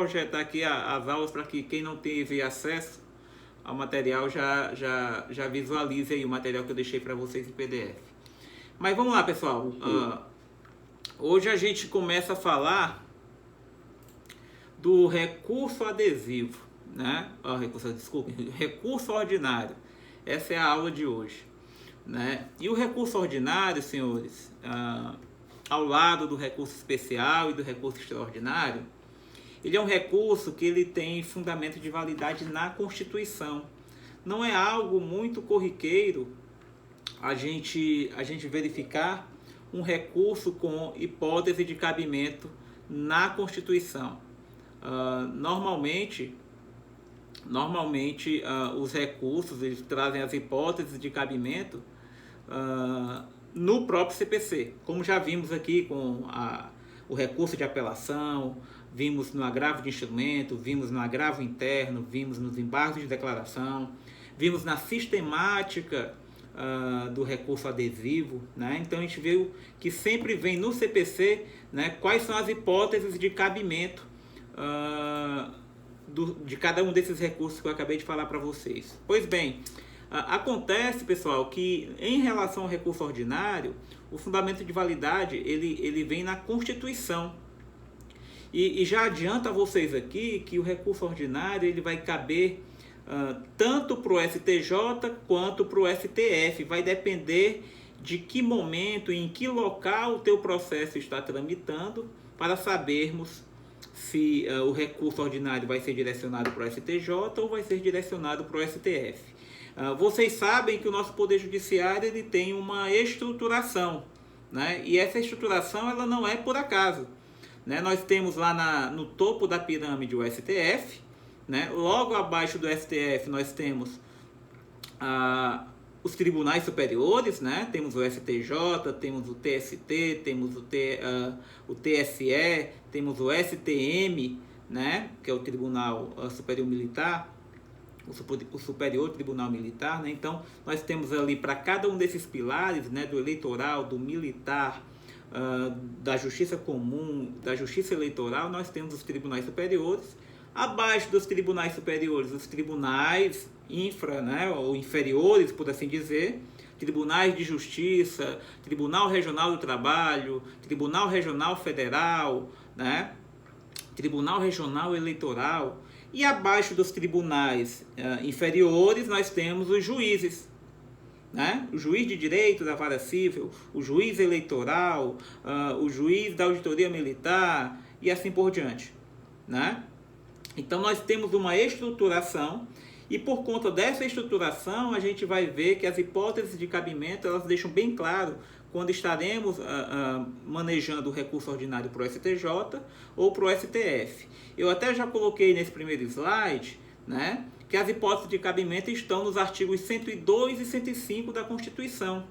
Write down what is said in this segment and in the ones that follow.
projetar aqui as aulas para que quem não teve acesso ao material já visualize aí o material que eu deixei para vocês em PDF. Mas vamos lá, pessoal. Hoje a gente começa a falar do recurso adesivo, né? Recurso ordinário. Essa é a aula de hoje, né? E o recurso ordinário, senhores, ao lado do recurso especial e do recurso extraordinário, ele é um recurso que ele tem fundamento de validade na Constituição. Não é algo muito corriqueiro a gente verificar um recurso com hipótese de cabimento na Constituição. Normalmente os recursos eles trazem as hipóteses de cabimento no próprio CPC, como já vimos aqui com o recurso de apelação, vimos no agravo de instrumento, vimos no agravo interno, vimos nos embargos de declaração, vimos na sistemática do recurso adesivo, né? Então a gente viu que sempre vem no CPC, né, quais são as hipóteses de cabimento de cada um desses recursos que eu acabei de falar para vocês. Pois bem, acontece, pessoal, que em relação ao recurso ordinário, o fundamento de validade ele vem na Constituição. E já adianta a vocês aqui que o recurso ordinário ele vai caber tanto para o STJ quanto para o STF. Vai depender de que momento, em que local o teu processo está tramitando, para sabermos se o recurso ordinário vai ser direcionado para o STJ ou vai ser direcionado para o STF. Vocês sabem que o nosso Poder Judiciário ele tem uma estruturação, né? E essa estruturação ela não é por acaso, né? Nós temos lá no topo da pirâmide o STF, né? Logo abaixo do STF nós temos os tribunais superiores, né? Temos o STJ, temos o TST, temos o TSE, temos o STM, né? Que é o Tribunal Superior Militar, o Superior Tribunal Militar, né? Então nós temos ali para cada um desses pilares, né? Do eleitoral, do militar, da justiça comum, da justiça eleitoral, nós temos os tribunais superiores. Abaixo dos tribunais superiores, os tribunais né, ou inferiores, por assim dizer, tribunais de justiça, Tribunal Regional do Trabalho, Tribunal Regional Federal, né, Tribunal Regional Eleitoral. E abaixo dos tribunais inferiores, nós temos os juízes, né? O juiz de direito da vara civil, o juiz eleitoral, o juiz da auditoria militar e assim por diante, né? Então nós temos uma estruturação e por conta dessa estruturação a gente vai ver que as hipóteses de cabimento elas deixam bem claro quando estaremos manejando o recurso ordinário para o STJ ou para o STF. Eu até já coloquei nesse primeiro slide, né, que as hipóteses de cabimento estão nos artigos 102 e 105 da Constituição.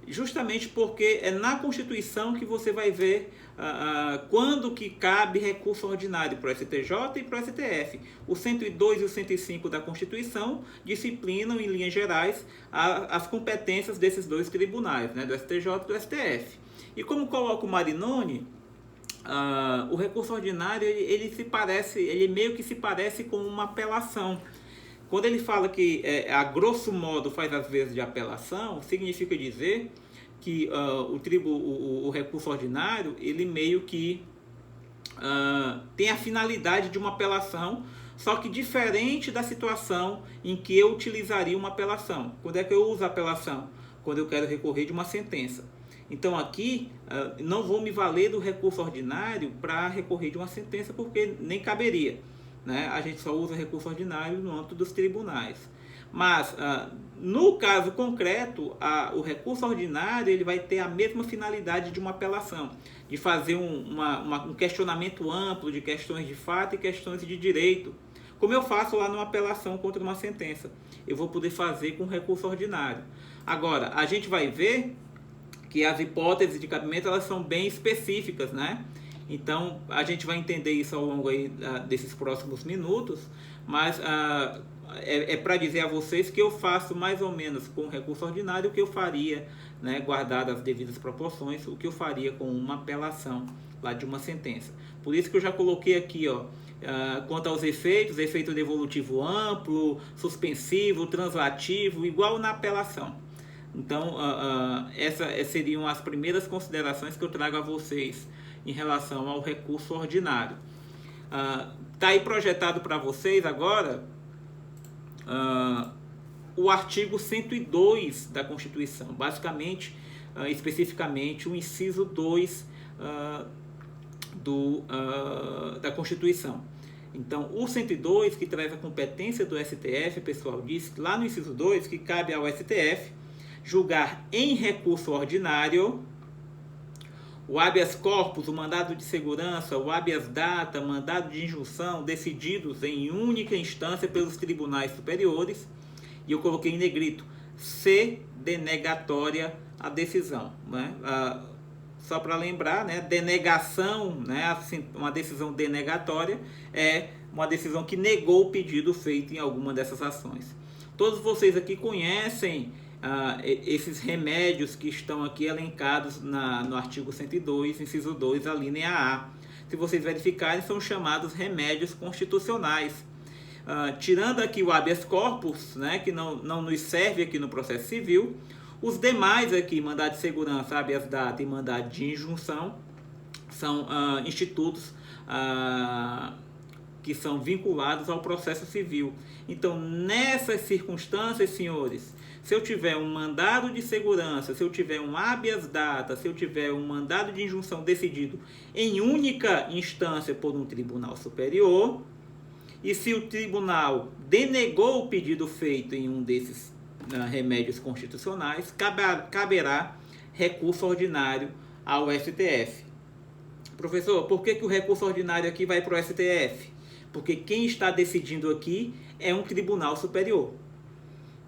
Justamente porque é na Constituição que você vai ver quando que cabe recurso ordinário para o STJ e para o STF. O 102 e o 105 da Constituição disciplinam, em linhas gerais, as competências desses dois tribunais, né, do STJ e do STF. E como coloca o Marinoni, o recurso ordinário ele meio que se parece com uma apelação. Quando ele fala que a grosso modo faz as vezes de apelação, significa dizer que o recurso ordinário ele meio que tem a finalidade de uma apelação, só que diferente da situação em que eu utilizaria uma apelação. Quando é que eu uso a apelação? Quando eu quero recorrer de uma sentença. Então aqui não vou me valer do recurso ordinário para recorrer de uma sentença porque nem caberia, né? A gente só usa recurso ordinário no âmbito dos tribunais. Mas no caso concreto, o recurso ordinário ele vai ter a mesma finalidade de uma apelação, de fazer um questionamento amplo de questões de fato e questões de direito, como eu faço lá numa apelação contra uma sentença. Eu vou poder fazer com recurso ordinário. Agora, a gente vai ver que as hipóteses de cabimento elas são bem específicas, né? Então, a gente vai entender isso ao longo aí, desses próximos minutos, mas é para dizer a vocês que eu faço mais ou menos com recurso ordinário o que eu faria, né, guardadas as devidas proporções, o que eu faria com uma apelação lá de uma sentença. Por isso que eu já coloquei aqui, ó, quanto aos efeitos, efeito devolutivo amplo, suspensivo, translativo, igual na apelação. Então, essas seriam as primeiras considerações que eu trago a vocês em relação ao recurso ordinário. Está aí projetado para vocês agora o artigo 102 da Constituição, basicamente, especificamente o inciso 2 da Constituição. Então, o 102, que traz a competência do STF, pessoal, diz lá no inciso 2 que cabe ao STF julgar em recurso ordinário o habeas corpus, o mandado de segurança, o habeas data, mandado de injunção, decididos em única instância pelos tribunais superiores, e eu coloquei em negrito, se denegatória a decisão, né? Só para lembrar, né, denegação, né, uma decisão denegatória é uma decisão que negou o pedido feito em alguma dessas ações. Todos vocês aqui conhecem esses remédios que estão aqui elencados no artigo 102, inciso 2, a linha A. Se vocês verificarem, são chamados remédios constitucionais. Tirando aqui o habeas corpus, né, que não nos serve aqui no processo civil, os demais aqui, mandado de segurança, habeas data e mandado de injunção, são institutos que são vinculados ao processo civil. Então, nessas circunstâncias, senhores, se eu tiver um mandado de segurança, se eu tiver um habeas data, se eu tiver um mandado de injunção decidido em única instância por um tribunal superior, e se o tribunal denegou o pedido feito em um desses remédios constitucionais, caberá recurso ordinário ao STF. Professor, por que o recurso ordinário aqui vai para o STF? Porque quem está decidindo aqui é um tribunal superior.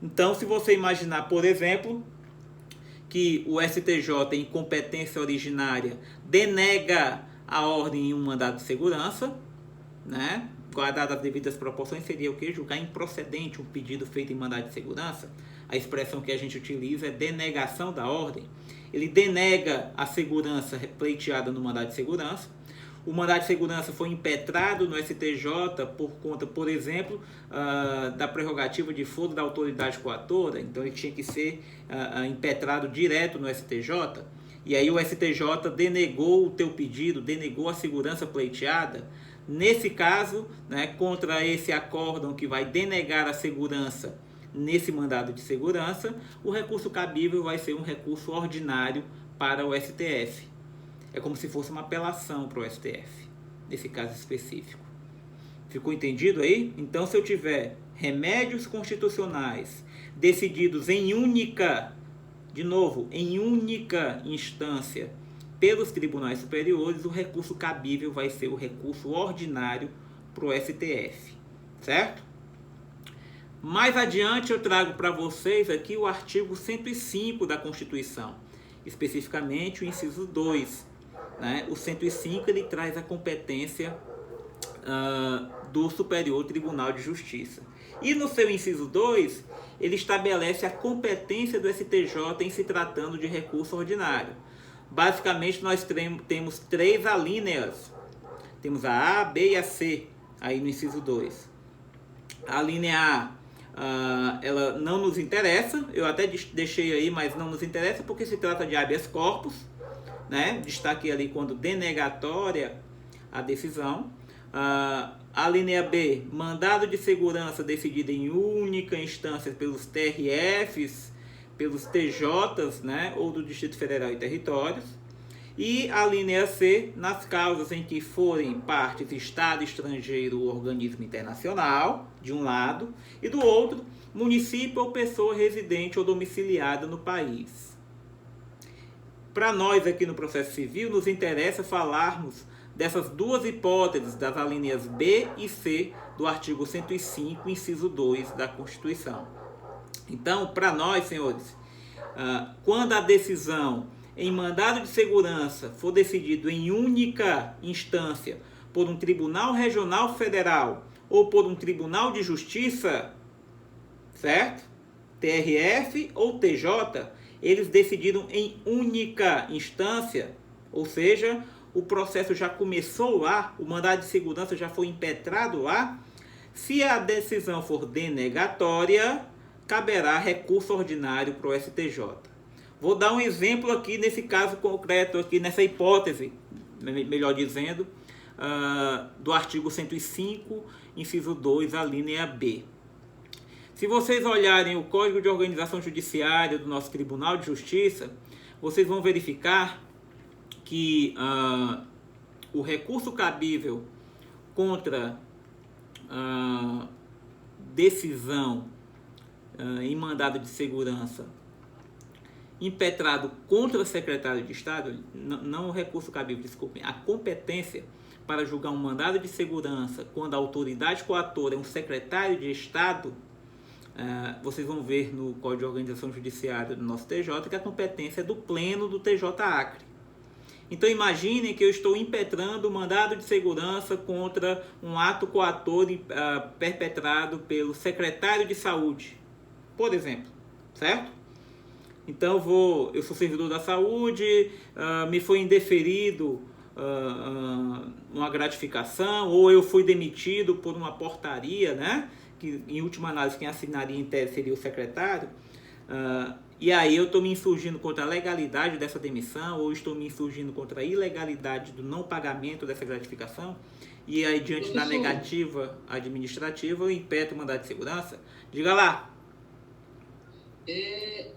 Então, se você imaginar, por exemplo, que o STJ, em competência originária, denega a ordem em um mandado de segurança, né? Guardadas as devidas proporções, seria o que? Julgar improcedente um pedido feito em mandado de segurança. A expressão que a gente utiliza é denegação da ordem. Ele denega a segurança pleiteada no mandado de segurança. O mandado de segurança foi impetrado no STJ por conta, por exemplo, da prerrogativa de foro da autoridade coatora. Então, ele tinha que ser impetrado direto no STJ. E aí o STJ denegou o teu pedido, denegou a segurança pleiteada. Nesse caso, né, contra esse acórdão que vai denegar a segurança nesse mandado de segurança, o recurso cabível vai ser um recurso ordinário para o STF. É como se fosse uma apelação para o STF, nesse caso específico. Ficou entendido aí? Então, se eu tiver remédios constitucionais decididos em única, de novo, em única instância pelos tribunais superiores, o recurso cabível vai ser o recurso ordinário para o STF, certo? Mais adiante eu trago para vocês aqui o artigo 105 da Constituição, especificamente o inciso 2. Né? O 105 ele traz a competência do Superior Tribunal de Justiça. E no seu inciso 2, ele estabelece a competência do STJ em se tratando de recurso ordinário. Basicamente, nós temos 3 alíneas. Temos a A, B e a C, aí no inciso 2. A linha A, ela não nos interessa, eu até deixei aí, mas não nos interessa porque se trata de habeas corpus, né? Destaque ali quando denegatória a decisão. A linha B, mandado de segurança decidido em única instância pelos TRFs, pelos TJs, né, ou do Distrito Federal e Territórios. E a linha C, nas causas em que forem partes Estado estrangeiro ou organismo internacional, de um lado, e do outro, município ou pessoa residente ou domiciliada no país. Para nós aqui no processo civil, nos interessa falarmos dessas duas hipóteses, das alíneas B e C do artigo 105, inciso 2 da Constituição. Então, para nós, senhores, quando a decisão em mandado de segurança for decidido em única instância por um tribunal regional federal ou por um tribunal de justiça, certo? TRF ou TJ, eles decidiram em única instância, ou seja, o processo já começou lá, o mandado de segurança já foi impetrado lá, se a decisão for denegatória, caberá recurso ordinário para o STJ. Vou dar um exemplo aqui nesse caso concreto, aqui nessa hipótese, melhor dizendo, do artigo 105, inciso 2, a linha B. Se vocês olharem o Código de Organização Judiciária do nosso Tribunal de Justiça, vocês vão verificar que o recurso cabível contra decisão em mandado de segurança impetrado contra o secretário de Estado, não o recurso cabível, desculpem, a competência para julgar um mandado de segurança quando a autoridade coatora é um secretário de Estado, vocês vão ver no Código de Organização Judiciária do nosso TJ que a competência é do Pleno do TJ Acre. Então imaginem que eu estou impetrando o mandado de segurança contra um ato coator perpetrado pelo secretário de Saúde, por exemplo, certo? Então eu sou servidor da saúde, me foi indeferido uma gratificação, ou eu fui demitido por uma portaria, né? Que em última análise quem assinaria em tese seria o secretário, e aí eu estou me insurgindo contra a legalidade dessa demissão, ou estou me insurgindo contra a ilegalidade do não pagamento dessa gratificação, e aí diante da negativa administrativa eu impetro o mandado de segurança. Diga lá.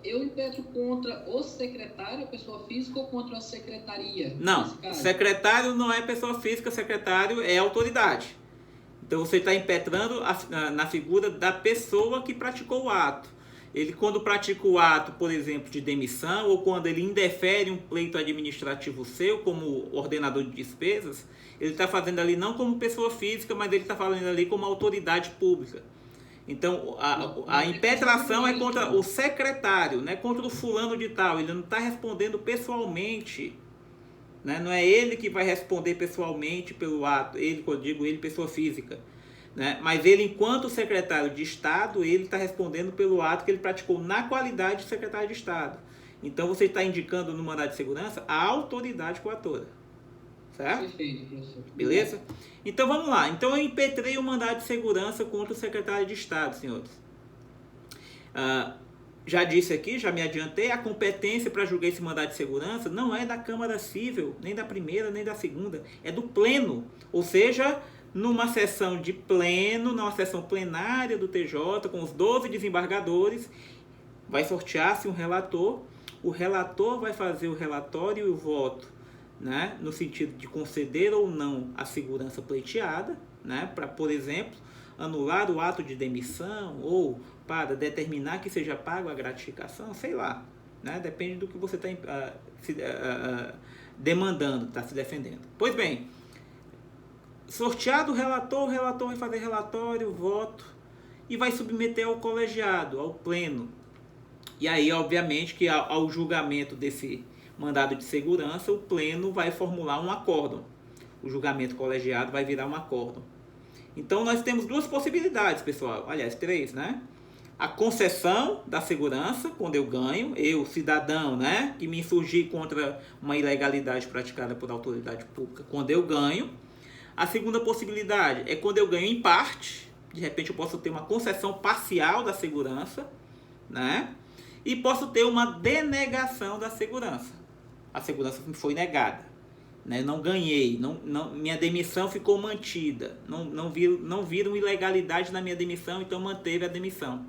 Eu impetro contra o secretário, a pessoa física, ou contra a secretaria? Não, secretário não é pessoa física, secretário é autoridade. Então você está impetrando na figura da pessoa que praticou o ato. Ele, quando pratica o ato, por exemplo, de demissão, ou quando ele indefere um pleito administrativo seu, como ordenador de despesas, ele está fazendo ali não como pessoa física, mas ele está falando ali como autoridade pública. Então, a impetração é contra o secretário, não é contra o fulano de tal. Ele não está respondendo pessoalmente, né? Não é ele que vai responder pessoalmente pelo ato, ele, quando eu digo ele, pessoa física. Né? Mas ele, enquanto secretário de Estado, ele está respondendo pelo ato que ele praticou na qualidade de secretário de Estado. Então, você está indicando no mandado de segurança a autoridade coatora. Certo? Perfeito, professor. Beleza? Então, vamos lá. Então, eu impetrei o mandado de segurança contra o secretário de Estado, senhores. Já disse aqui, já me adiantei, a competência para julgar esse mandado de segurança não é da Câmara Civil, nem da primeira, nem da segunda. É do Pleno. Ou seja, numa sessão de pleno, numa sessão plenária do TJ, com os 12 desembargadores, vai sortear-se um relator. O relator vai fazer o relatório e o voto, né, no sentido de conceder ou não a segurança pleiteada, né, para, por exemplo, anular o ato de demissão ou para determinar que seja pago a gratificação, sei lá, né, depende do que você está demandando, está se defendendo. Pois bem, sorteado o relator vai fazer relatório, voto e vai submeter ao colegiado, ao pleno. E aí, obviamente, que ao julgamento desse mandado de segurança, o pleno vai formular um acórdão. O julgamento colegiado vai virar um acórdão. Então, nós temos duas possibilidades, pessoal. Aliás, três, né? A concessão da segurança, quando eu ganho, eu, cidadão, né, que me insurgi contra uma ilegalidade praticada por autoridade pública, quando eu ganho. A segunda possibilidade é quando eu ganho em parte, de repente eu posso ter uma concessão parcial da segurança, né? E posso ter uma denegação da segurança. A segurança me foi negada, né? Não ganhei, minha demissão ficou mantida, não viram ilegalidade na minha demissão, então manteve a demissão,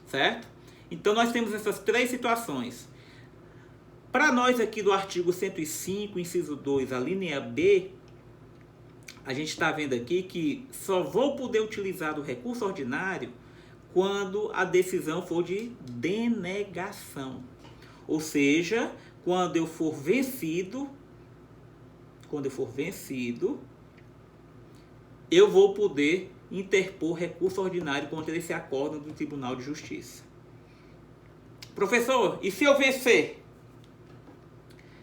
certo? Então nós temos essas três situações. Para nós aqui do artigo 105, inciso 2, a linha B, a gente está vendo aqui que só vou poder utilizar o recurso ordinário quando a decisão for de denegação. Ou seja, quando eu for vencido, eu vou poder interpor recurso ordinário contra esse acórdão do Tribunal de Justiça. Professor, e se eu vencer?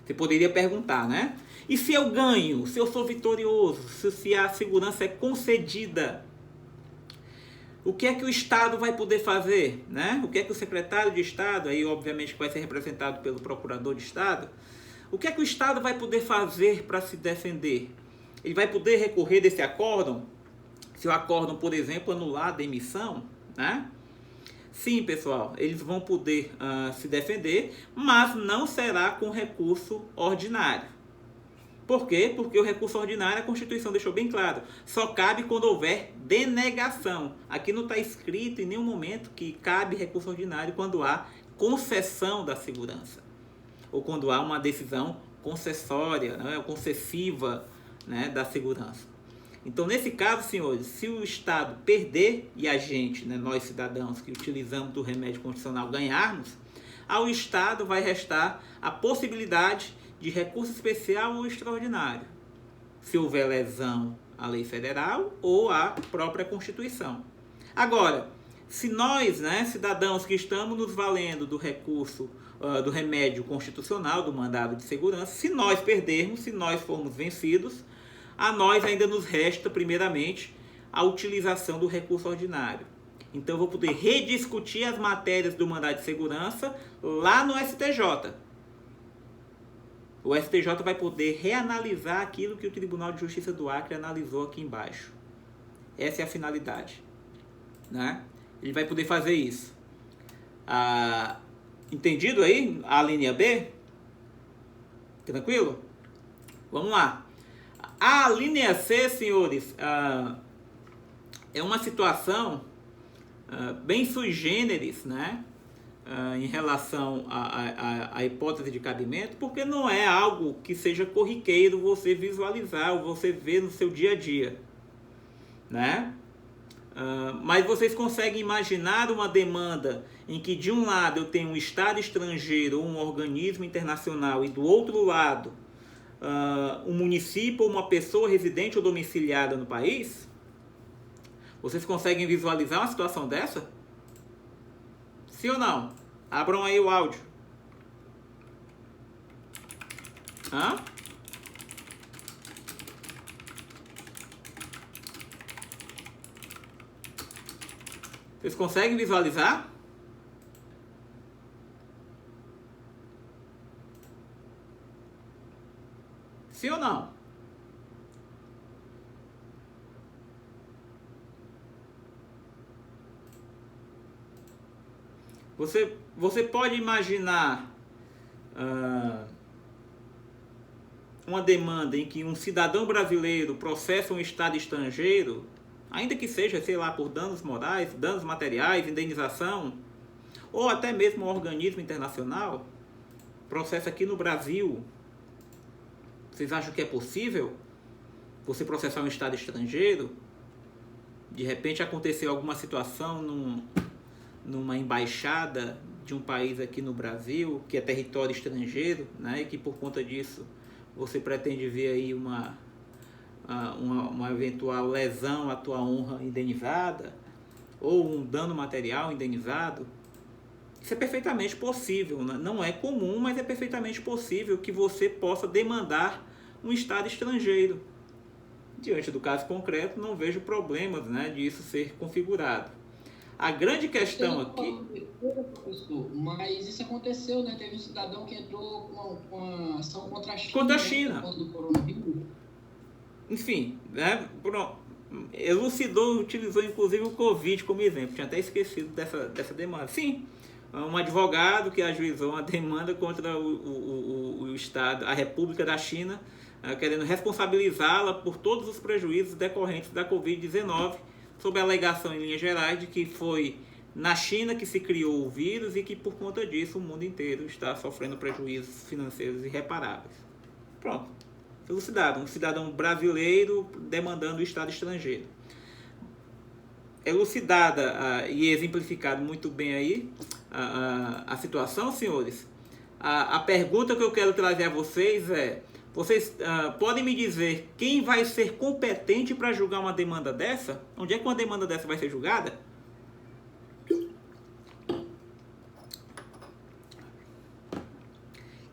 Você poderia perguntar, né? E se eu ganho? Se eu sou vitorioso? Se a segurança é concedida? O que é que o Estado vai poder fazer, né? O que é que o secretário de Estado, aí obviamente que vai ser representado pelo procurador de Estado, O que é que o Estado vai poder fazer para se defender? Ele vai poder recorrer desse acórdão? Se o acórdão, por exemplo, anular a demissão, né? Sim, pessoal, eles vão poder se defender, mas não será com recurso ordinário. Por quê? Porque o recurso ordinário, a Constituição deixou bem claro, só cabe quando houver denegação. Aqui não está escrito em nenhum momento que cabe recurso ordinário quando há concessão da segurança, ou quando há uma decisão concessória, né, concessiva, né, da segurança. Então, nesse caso, senhores, se o Estado perder e a gente, né, nós cidadãos que utilizamos do remédio constitucional, ganharmos, ao Estado vai restar a possibilidade de recurso especial ou extraordinário, se houver lesão à lei federal ou à própria Constituição. Agora, se nós, né, cidadãos que estamos nos valendo do recurso, do remédio constitucional, do mandado de segurança, se nós perdermos, se nós formos vencidos, a nós ainda nos resta, primeiramente, a utilização do recurso ordinário. Então, eu vou poder rediscutir as matérias do mandado de segurança lá no STJ. O STJ vai poder reanalisar aquilo que o Tribunal de Justiça do Acre analisou aqui embaixo. Essa é a finalidade, né? Ele vai poder fazer isso. Entendido aí a linha B? Tranquilo? Vamos lá. A linha C, senhores, é uma situação bem sui generis, né? Em relação à hipótese de cabimento, porque não é algo que seja corriqueiro você visualizar ou você ver no seu dia a dia, né? Mas vocês conseguem imaginar uma demanda em que de um lado eu tenho um Estado estrangeiro ou um organismo internacional e do outro lado um município ou uma pessoa residente ou domiciliada no país? Vocês conseguem visualizar uma situação dessa? Sim ou não? Abram aí o áudio. Vocês conseguem visualizar? Sim ou não? Você pode imaginar uma demanda em que um cidadão brasileiro processa um Estado estrangeiro, ainda que seja, sei lá, por danos morais, danos materiais, indenização, ou até mesmo um organismo internacional, processa aqui no Brasil. Vocês acham que é possível você processar um Estado estrangeiro? De repente aconteceu alguma situação numa embaixada de um país aqui no Brasil, que é território estrangeiro, né, e que por conta disso você pretende ver aí uma eventual lesão à tua honra indenizada, ou um dano material indenizado. Isso é perfeitamente possível, né? Não é comum, mas é perfeitamente possível que você possa demandar um Estado estrangeiro. Diante do caso concreto, não vejo problemas, né, disso ser configurado. A grande questão aqui... Mas isso aconteceu, né? Teve um cidadão que entrou com uma ação contra a China. Contra a China. Por conta do coronavírus. Enfim, né? Elucidou, utilizou inclusive o Covid como exemplo. Tinha até esquecido dessa demanda. Sim, um advogado que ajuizou uma demanda contra o Estado, a República da China, querendo responsabilizá-la por todos os prejuízos decorrentes da Covid-19, sob a alegação em linhas gerais de que foi na China que se criou o vírus e que por conta disso o mundo inteiro está sofrendo prejuízos financeiros irreparáveis. Pronto, elucidado, um cidadão brasileiro demandando o Estado estrangeiro. Elucidada e exemplificado muito bem aí a situação, senhores. A pergunta que eu quero trazer a vocês é: vocês podem me dizer quem vai ser competente para julgar uma demanda dessa? Onde é que uma demanda dessa vai ser julgada?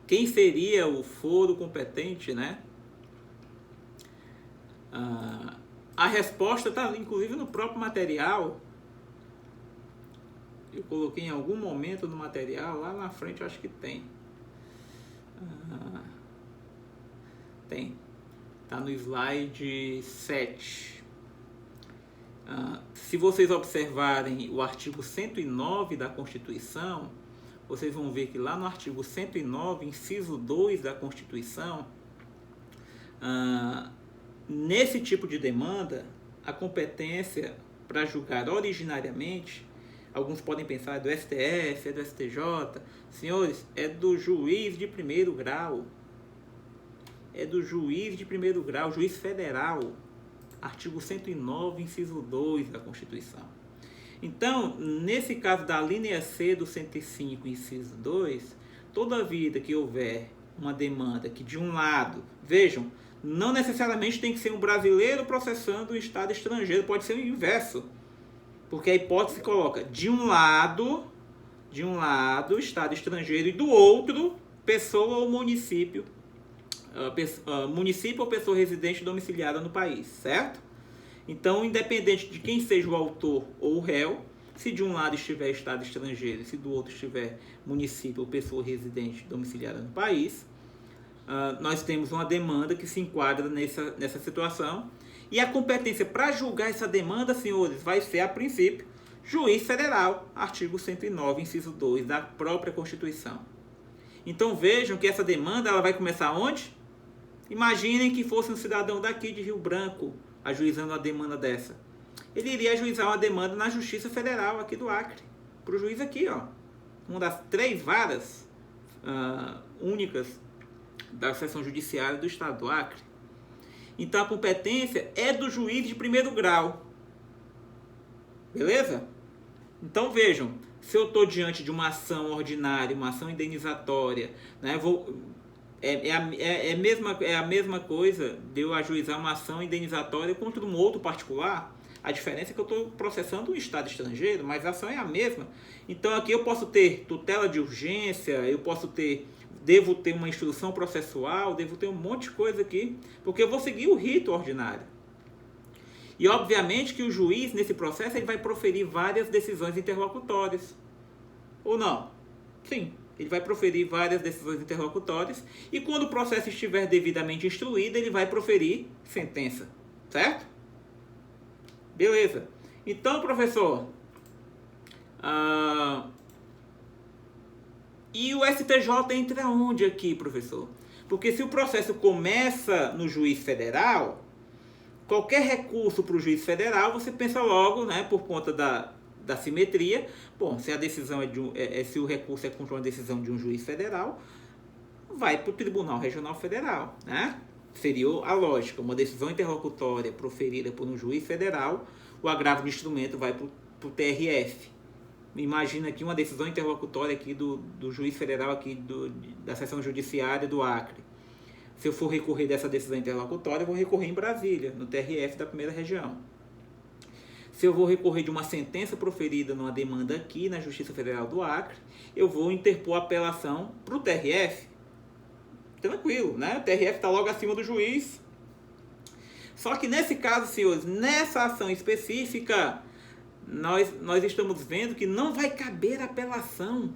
Quem seria o foro competente, né? A resposta está inclusive no próprio material. Eu coloquei em algum momento no material, lá na frente eu acho que tem. Tem. Está no slide 7. Se vocês observarem o artigo 109 da Constituição, vocês vão ver que lá no artigo 109, inciso 2 da Constituição, nesse tipo de demanda, a competência para julgar originariamente, alguns podem pensar é do STF, é do STJ, senhores, é do juiz de primeiro grau. É do juiz de primeiro grau, juiz federal. Artigo 109, inciso 2 da Constituição. Então, nesse caso da linha C do 105, inciso 2, toda vida que houver uma demanda que de um lado, vejam, não necessariamente tem que ser um brasileiro processando um Estado estrangeiro, pode ser o inverso. Porque a hipótese coloca de um lado, Estado estrangeiro, e do outro, pessoa ou município, município ou pessoa residente domiciliada no país, certo? Então, independente de quem seja o autor ou o réu, se de um lado estiver Estado estrangeiro e se do outro estiver município ou pessoa residente domiciliada no país, nós temos uma demanda que se enquadra nessa situação. E a competência para julgar essa demanda, senhores, vai ser, a princípio, juiz federal, artigo 109, inciso 2 da própria Constituição. Então vejam que essa demanda ela vai começar onde? Imaginem que fosse um cidadão daqui de Rio Branco ajuizando uma demanda dessa. Ele iria ajuizar uma demanda na Justiça Federal aqui do Acre. Para o juiz aqui, ó. Uma das 3 varas únicas da seção judiciária do Estado do Acre. Então a competência é do juiz de primeiro grau. Beleza? Então vejam, se eu estou diante de uma ação ordinária, uma ação indenizatória, né, é a mesma coisa de eu ajuizar uma ação indenizatória contra um outro particular. A diferença é que eu estou processando um Estado estrangeiro, mas a ação é a mesma. Então aqui eu posso ter tutela de urgência, devo ter uma instrução processual, devo ter um monte de coisa aqui, porque eu vou seguir o rito ordinário. E obviamente que o juiz, nesse processo, ele vai proferir várias decisões interlocutórias. Ou não? Sim, ele vai proferir várias decisões interlocutórias, e quando o processo estiver devidamente instruído, ele vai proferir sentença. Certo? Beleza. Então, professor, e o STJ entra onde aqui, professor? Porque se o processo começa no juiz federal, qualquer recurso para o juiz federal, você pensa logo, né, por conta da simetria, bom, se a decisão se o recurso é contra uma decisão de um juiz federal, vai para o Tribunal Regional Federal, né? Seria a lógica, uma decisão interlocutória proferida por um juiz federal, o agravo de instrumento vai para o TRF. Imagina aqui uma decisão interlocutória aqui do juiz federal aqui da seção judiciária do Acre. Se eu for recorrer dessa decisão interlocutória, eu vou recorrer em Brasília, no TRF da primeira região. Se eu vou recorrer de uma sentença proferida numa demanda aqui na Justiça Federal do Acre, eu vou interpor apelação para o TRF. Tranquilo, né? O TRF está logo acima do juiz. Só que nesse caso, senhores, nessa ação específica, nós estamos vendo que não vai caber apelação.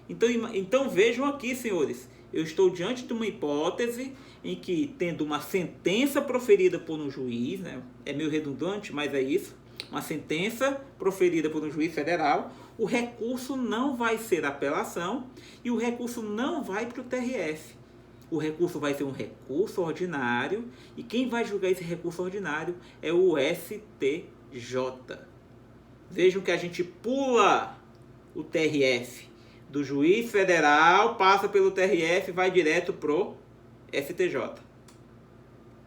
Então vejam aqui, senhores, eu estou diante de uma hipótese em que, tendo uma sentença proferida por um juiz, né, é meio redundante, mas é isso, uma sentença proferida por um juiz federal, o recurso não vai ser apelação e o recurso não vai para o TRF. O recurso vai ser um recurso ordinário e quem vai julgar esse recurso ordinário é o STJ. Vejam que a gente pula o TRF. Do juiz federal, passa pelo TRF e vai direto pro STJ.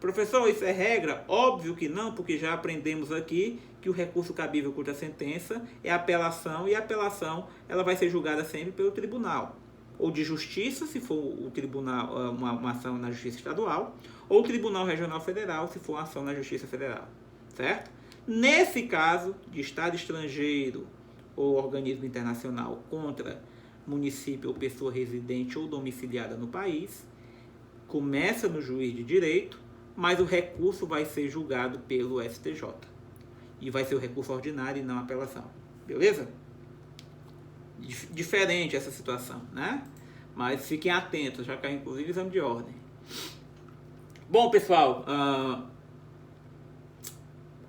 Professor, isso é regra? Óbvio que não, porque já aprendemos aqui que o recurso cabível contra a sentença é apelação, e a apelação ela vai ser julgada sempre pelo tribunal. Ou de justiça, se for o tribunal, uma ação na Justiça Estadual, ou o Tribunal Regional Federal, se for uma ação na Justiça Federal. Certo? Nesse caso de Estado estrangeiro ou organismo internacional contra município ou pessoa residente ou domiciliada no país, começa no juiz de direito, mas o recurso vai ser julgado pelo STJ. E vai ser o recurso ordinário e não a apelação. Beleza? Diferente essa situação, né? Mas fiquem atentos, já caiu inclusive exame de ordem. Bom, pessoal,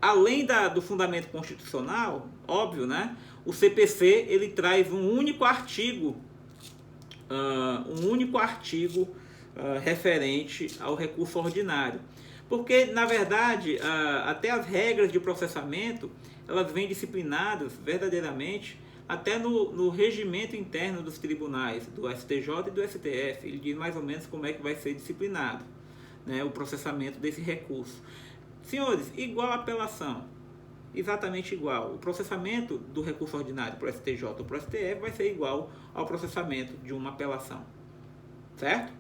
além do fundamento constitucional, óbvio, né? O CPC ele traz um único artigo referente ao recurso ordinário. Porque, na verdade, até as regras de processamento, elas vêm disciplinadas verdadeiramente até no regimento interno dos tribunais, do STJ e do STF. Ele diz mais ou menos como é que vai ser disciplinado, né, o processamento desse recurso. Senhores, igual a apelação, exatamente igual. O processamento do recurso ordinário para o STJ ou para o STF vai ser igual ao processamento de uma apelação, certo?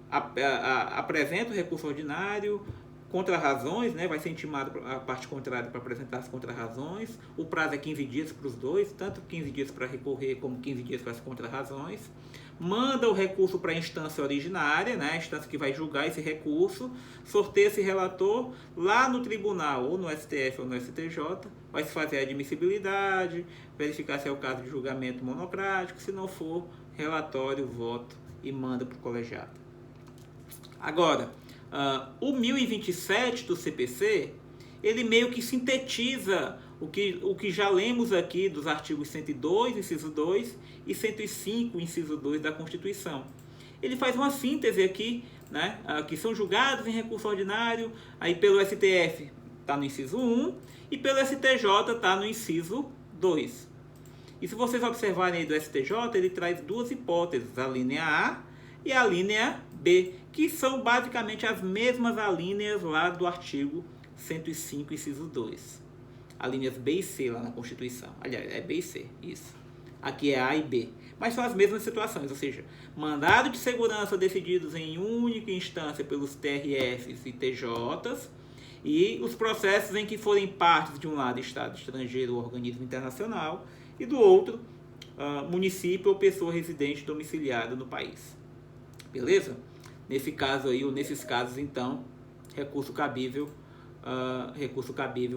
Apresenta o recurso ordinário, contra-razões, né? Vai ser intimado a parte contrária para apresentar as contra-razões. O prazo é 15 dias para os dois, tanto 15 dias para recorrer como 15 dias para as contra-razões. Manda o recurso para a instância originária, né? A instância que vai julgar esse recurso, sorteia esse relator lá no tribunal, ou no STF ou no STJ, vai se fazer a admissibilidade, verificar se é o caso de julgamento monocrático, se não for, relatório, voto e manda para o colegiado. Agora, o 1027 do CPC, ele meio que sintetiza o que já lemos aqui dos artigos 102, inciso 2 e 105, inciso 2 da Constituição. Ele faz uma síntese aqui, né, que são julgados em recurso ordinário, aí pelo STF está no inciso 1 e pelo STJ está no inciso 2. E se vocês observarem aí do STJ, ele traz duas hipóteses, a linha A e a linha B, que são basicamente as mesmas alíneas lá do artigo 105, inciso 2. Alíneas B e C lá na Constituição. Aliás, é B e C, isso. Aqui é A e B. Mas são as mesmas situações, ou seja, mandado de segurança decididos em única instância pelos TRFs e TJs, e os processos em que forem partes de um lado Estado estrangeiro ou organismo internacional, e do outro, município ou pessoa residente domiciliada no país. Beleza? Nesse caso aí, ou nesses casos, então, recurso cabível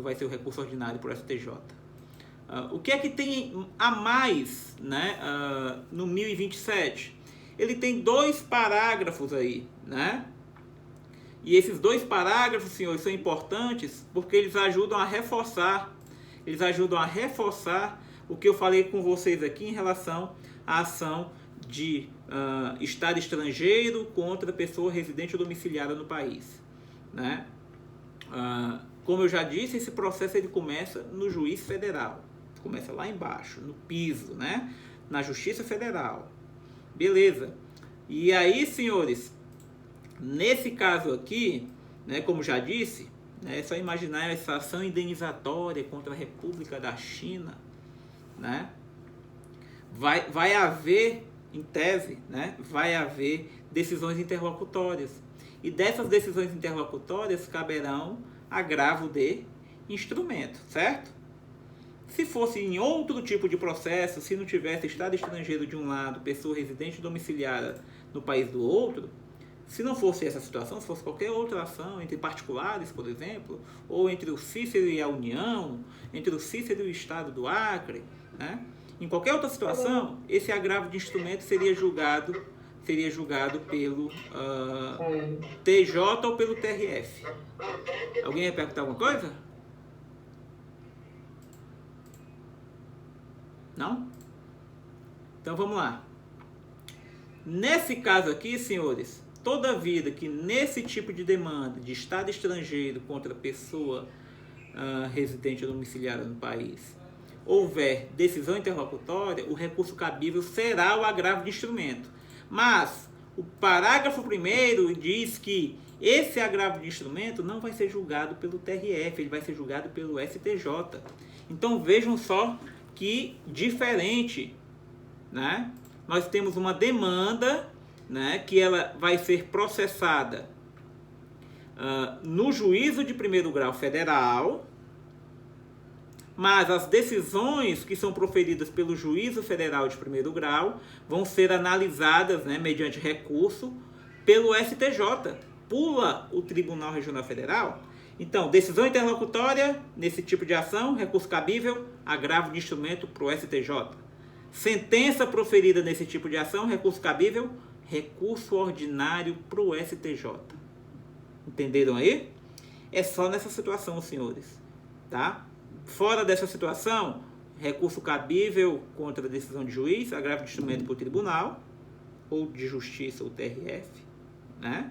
vai ser o recurso ordinário para o STJ. O que é que tem a mais, né, no 1027? Ele tem 2 parágrafos aí, né? E esses 2 parágrafos, senhores, são importantes porque eles ajudam a reforçar o que eu falei com vocês aqui em relação à ação de Estado estrangeiro contra pessoa residente ou domiciliada no país, né? Como eu já disse, esse processo ele começa no juiz federal, começa lá embaixo, no piso, né? Na Justiça Federal. Beleza. E aí, senhores, nesse caso aqui, né, como já disse, né, é só imaginar essa ação indenizatória contra a República da China, né? Vai haver, em tese, né, vai haver decisões interlocutórias. E dessas decisões interlocutórias caberão agravo de instrumento, certo? Se fosse em outro tipo de processo, se não tivesse Estado estrangeiro de um lado, pessoa residente domiciliada no país do outro, se não fosse essa situação, se fosse qualquer outra ação entre particulares, por exemplo, ou entre o Cícero e a União, entre o Cícero e o Estado do Acre, né? Em qualquer outra situação, esse agravo de instrumento seria julgado pelo TJ ou pelo TRF. Alguém ia perguntar alguma coisa? Não? Então vamos lá. Nesse caso aqui, senhores, toda vida que nesse tipo de demanda de Estado estrangeiro contra pessoa residente ou domiciliada no país houver decisão interlocutória, o recurso cabível será o agravo de instrumento. Mas o parágrafo 1º diz que esse agravo de instrumento não vai ser julgado pelo TRF, ele vai ser julgado pelo STJ. Então vejam só que diferente, né? Nós temos uma demanda, né, que ela vai ser processada no juízo de primeiro grau federal, mas as decisões que são proferidas pelo juízo federal de primeiro grau vão ser analisadas, né, mediante recurso pelo STJ. Pula o Tribunal Regional Federal. Então, decisão interlocutória nesse tipo de ação, recurso cabível, agravo de instrumento para o STJ. Sentença proferida nesse tipo de ação, recurso cabível, recurso ordinário para o STJ. Entenderam aí? É só nessa situação, senhores. Tá? Fora dessa situação, recurso cabível contra a decisão de juiz, agravo de instrumento para o tribunal, ou de justiça, ou TRF, né?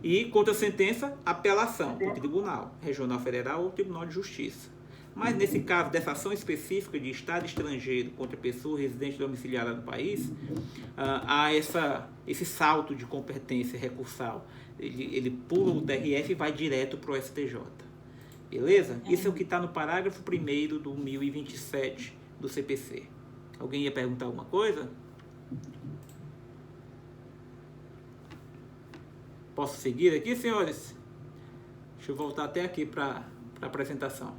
E contra a sentença, apelação para o tribunal regional federal ou tribunal de justiça. Mas nesse caso dessa ação específica de Estado estrangeiro contra pessoa residente domiciliada no país, há esse salto de competência recursal. Ele pula o TRF e vai direto para o STJ. Beleza? Isso é o que está no parágrafo 1º do 1027 do CPC. Alguém ia perguntar alguma coisa? Posso seguir aqui, senhores? Deixa eu voltar até aqui para a apresentação.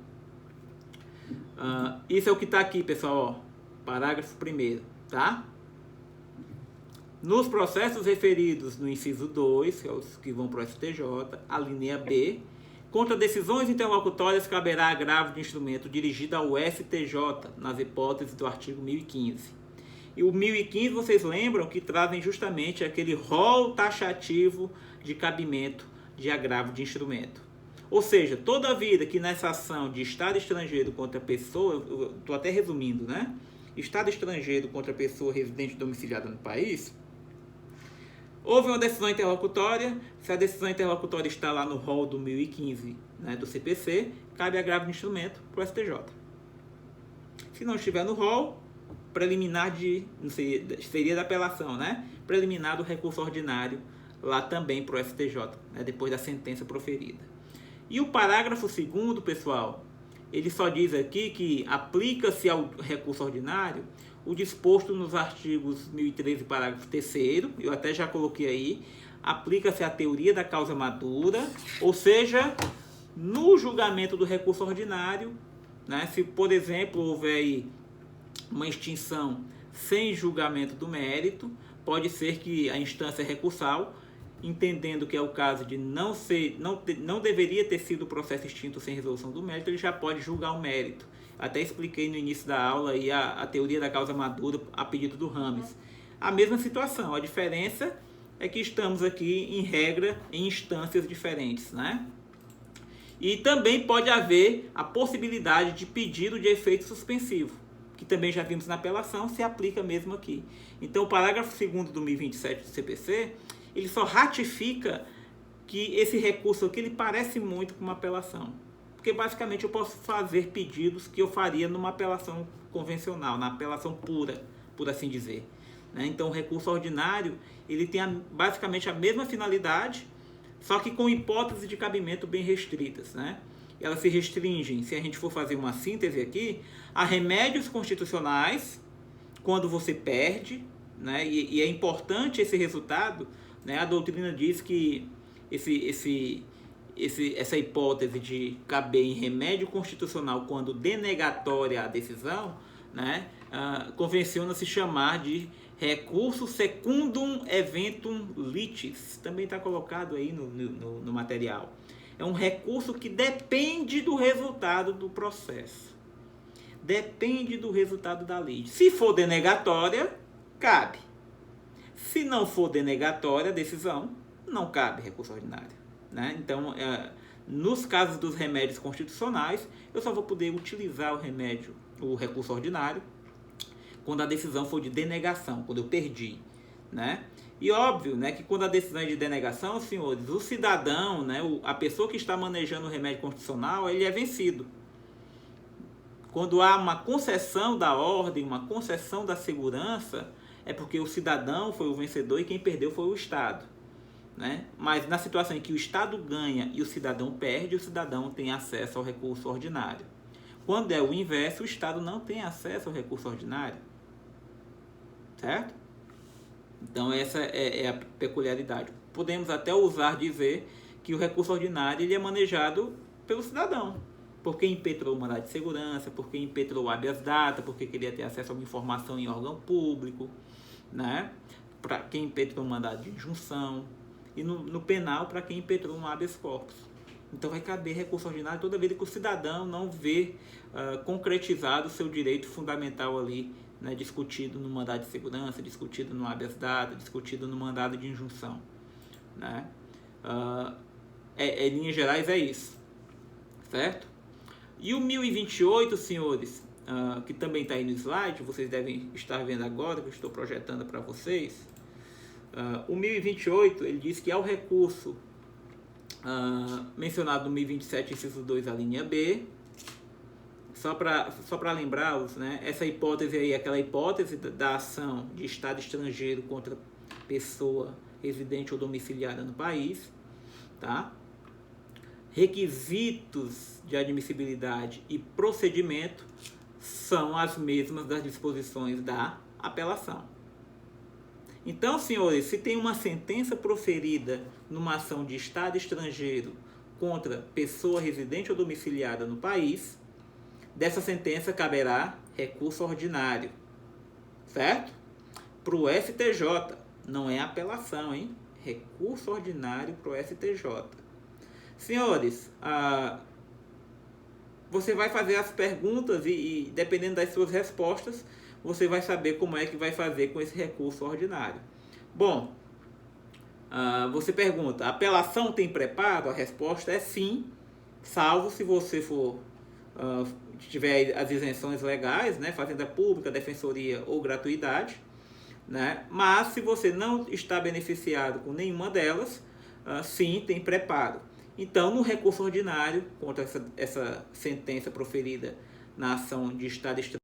Isso é o que está aqui, pessoal. Ó, parágrafo 1º, tá? Nos processos referidos no inciso 2, que é os que vão para o STJ, a linha B, contra decisões interlocutórias caberá agravo de instrumento dirigido ao STJ, nas hipóteses do artigo 1015. E o 1015, vocês lembram que trazem justamente aquele rol taxativo de cabimento de agravo de instrumento. Ou seja, toda vida que nessa ação de Estado estrangeiro contra pessoa, eu estou até resumindo, né? Estado estrangeiro contra pessoa residente domiciliada no país, houve uma decisão interlocutória. Se a decisão interlocutória está lá no rol do 1015, né, do CPC, cabe agravo de instrumento para o STJ. Se não estiver no rol, preliminar seria da apelação, né? Preliminar do recurso ordinário lá também para o STJ, né, depois da sentença proferida. E o parágrafo 2º, pessoal, ele só diz aqui que aplica-se ao recurso ordinário o disposto nos artigos 1013, parágrafo 3º, eu até já coloquei aí, aplica-se a teoria da causa madura, ou seja, no julgamento do recurso ordinário, né, se, por exemplo, houver aí uma extinção sem julgamento do mérito, pode ser que a instância recursal, entendendo que é o caso de não deveria ter sido o processo extinto sem resolução do mérito, ele já pode julgar o mérito. Até expliquei no início da aula aí a teoria da causa madura a pedido do Rames. A mesma situação, a diferença é que estamos aqui, em regra, em instâncias diferentes, né? E também pode haver a possibilidade de pedido de efeito suspensivo, que também já vimos na apelação, se aplica mesmo aqui. Então, o parágrafo 2º do 1027 do CPC, ele só ratifica que esse recurso aqui ele parece muito com uma apelação. Porque, basicamente, eu posso fazer pedidos que eu faria numa apelação convencional, na apelação pura, por assim dizer. Né? Então, o recurso ordinário, ele tem basicamente a mesma finalidade, só que com hipóteses de cabimento bem restritas, né? Elas se restringem, se a gente for fazer uma síntese aqui, a remédios constitucionais, quando você perde, né? E é importante esse resultado, né? A doutrina diz que essa hipótese de caber em remédio constitucional quando denegatória a decisão, né? Convenciona-se chamar de recurso secundum eventum litis, também está colocado aí no material. É um recurso que depende do resultado do processo. Depende do resultado da lei. Se for denegatória, cabe. Se não for denegatória a decisão, não cabe recurso ordinário. Né? Então, nos casos dos remédios constitucionais, eu só vou poder utilizar o recurso ordinário, quando a decisão for de denegação, quando eu perdi. Né? E óbvio, né, que quando a decisão é de denegação, senhores, o cidadão, né, a pessoa que está manejando o remédio constitucional, ele é vencido. Quando há uma concessão da ordem, uma concessão da segurança, é porque o cidadão foi o vencedor e quem perdeu foi o Estado. Né? Mas na situação em que o Estado ganha e o cidadão perde, o cidadão tem acesso ao recurso ordinário. Quando é o inverso, o Estado não tem acesso ao recurso ordinário. Certo? Então essa é a peculiaridade. Podemos até ousar dizer que o recurso ordinário ele é manejado pelo cidadão. Porque impetrou o mandado de segurança, porque impetrou o habeas data, porque queria ter acesso a uma informação em órgão público, né? Para quem impetrou um mandado de injunção. E no penal, para quem impetrou um habeas corpus. Então vai caber recurso ordinário toda vez que o cidadão não vê concretizado o seu direito fundamental ali né, discutido no mandado de segurança, discutido no habeas data, discutido no mandado de injunção, né? Em linhas gerais é isso, certo? E o 1028, senhores, que também está aí no slide, vocês devem estar vendo agora, que eu estou projetando para vocês. O 1028, ele diz que ao recurso mencionado no 1027, inciso 2, a linha B, só para lembrá-los, né, essa hipótese aí é aquela hipótese da ação de Estado estrangeiro contra pessoa residente ou domiciliada no país, tá? Requisitos de admissibilidade e procedimento são as mesmas das disposições da apelação. Então, senhores, se tem uma sentença proferida numa ação de Estado estrangeiro contra pessoa residente ou domiciliada no país, dessa sentença caberá recurso ordinário, certo? Para o STJ, não é apelação, hein? Recurso ordinário para o STJ. Senhores, você vai fazer as perguntas e dependendo das suas respostas, você vai saber como é que vai fazer com esse recurso ordinário. Bom, você pergunta, a apelação tem preparo? A resposta é sim, salvo se você tiver as isenções legais, né, fazenda pública, defensoria ou gratuidade, né? Mas se você não está beneficiado com nenhuma delas, sim, tem preparo. Então, no recurso ordinário contra essa sentença proferida na ação de Estado estrangeiro